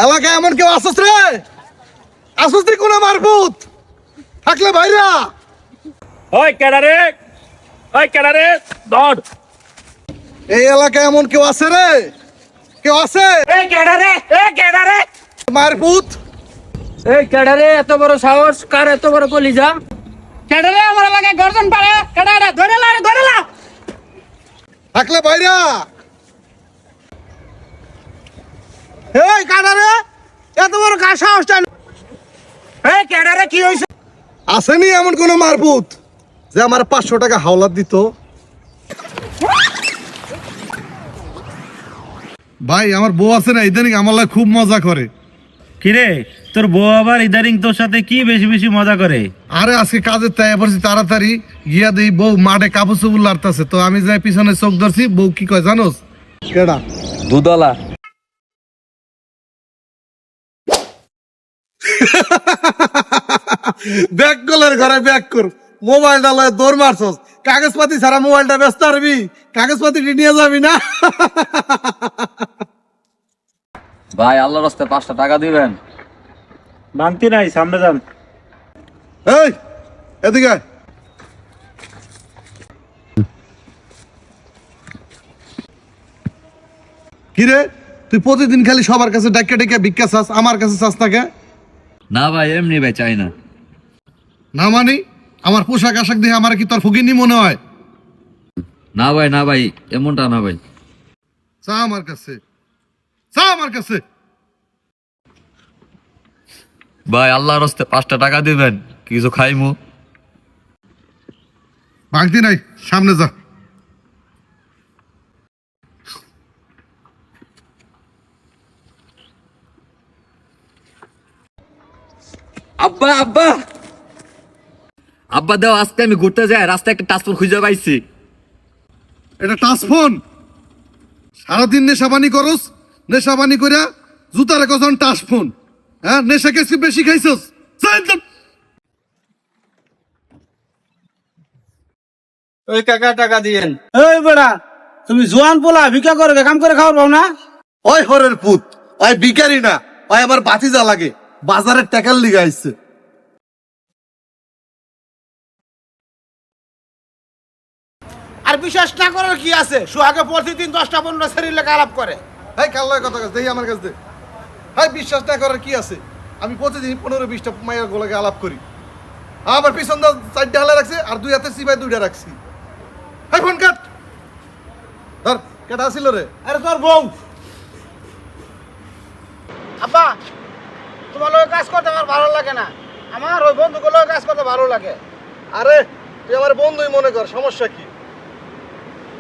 এলাকায় এমন কেউ আসছ রে? আসছ তুই কোন মারপুত থাকলে ভাইরা? ওই কেডারে, ওই কেডারে দৌড়। এই এলাকায় এমন কেউ আছে রে? কেউ আছে? এই কেডারে, এই কেডারে মারপুত। এই কেডারে এত বড় সাহস, কার এত বড় কলিজা? কেডারে আমার এলাকায় গর্জন পারে, কেডারে ধরে লা থাকলে ভাইরা। এই কাডারে এত বড় কার সাহসটা? এই কেডারে কি হইছে? আসেনি এমন কোন মারপুত যে আমার 500 টাকা হাওলাত দিত? ভাই আমার বউ আছে না, ইদানিং আমার লাগে খুব মজা করে। কিরে তোর বউ আবার ইদারিং তোর সাথে কি বেশি বেশি মজা করে? আরে আজকে কাজের তাই পড়ছি, তাড়াতাড়ি গিয়া দেই বউ মাঠে কাপড় চোপড় লাড়তাছে, তো আমি যাই পিছনে চোখ ধরছি। বউ কি কয় জানোস? কেডা? দুদলা। ব্যাক কলের ঘরে ব্যাক কর, মোবাইলটা লয়ে দৌড় মারছস। কাগজপাতি ছাড়া মোবাইলটা ব্যস্ত পারবি? কাগজপাতি নিয়ে যাবি না? ভাই আল্লাহর রাস্তায় 5টা টাকা দিবেন। ভাঙতি নাই, সামনে যান। এই এদিকে আয়। কিরে তুই প্রতিদিন খালি সবার কাছে ডাক্কা ডাক্কা ভিক্ষা চাস, আমার কাছে চাস না কে? না ভাই এমনি ভাই চাই না। না মানি আমার পোশাক আশাক দেখে আমার কি তোর ফকিনি মনে হয়? না ভাই এমনটা না ভাই। চা আমার কাছে, চা আমার কাছে। ভাই আল্লাহর রাস্তায় 5টা টাকা দিবেন, কিছু খাইমু। ভাঙতি নাই, সামনে যা। আব্বা দাও, আজকে আমি ঘুরতে যাই, রাস্তায় একটা টাচফোন খুঁজে পাইছি। এটা টাচ ফোন? সারাদিন নেশাবানি করস, নেশাবানি করিয়া জুতারে কজন টাচ ফোন? হ্যাঁ নেশা কেসি বেশি খাইছস? ওই কাকা টাকা দিয়েন। এই বেড়া, তুমি জোয়ান পোলা ভিক্ষা করে কাম করে খাওয়ার পাও না? ওই হরের পুত, ওই বিকারি না, ওই আবার বাতিজা লাগে, বাজারের টাকার লিগে আইছে। আর বিশ্বাস না করার কি আছে? সোহাগে প্রতিদিন 10টা 15টা শরীর লেখা আলাপ করে। এই কাল্লার কথা কাছে দেখি আমার কাছে দে। হাই বিশ্বাস না করার কি আছে? আমি প্রতিদিন 15-20টা মায়ের গোলাকে আলাপ করি। আমার পিছন দা 4 ঢালা রাখছে আর 2 হাতে সিবাই 2টা রাখছি। হাই ফোন কাট ধর। কেটা আসিল রে? আরে তোর বউ। আব্বা, তোমার লগে কাজ করতে আমার ভালো লাগে না, আমার ওই বন্ধুগুলো লগে কাজ করতে ভালো লাগে। আরে তুই আমার বন্ধুই মনে কর, সমস্যা কি?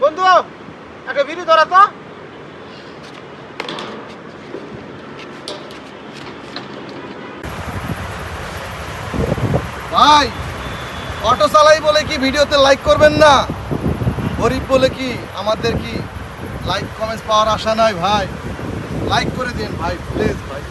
বন্ধু একটা বিড়ি ধরা তো। ভাই অটো চালাই বলে কি ভিডিওতে লাইক করবেন না? গরিব বলে কি আমাদের কি লাইক কমেন্টস পাওয়ার আশা নাই? ভাই লাইক করে দিন ভাই, প্লিজ ভাই।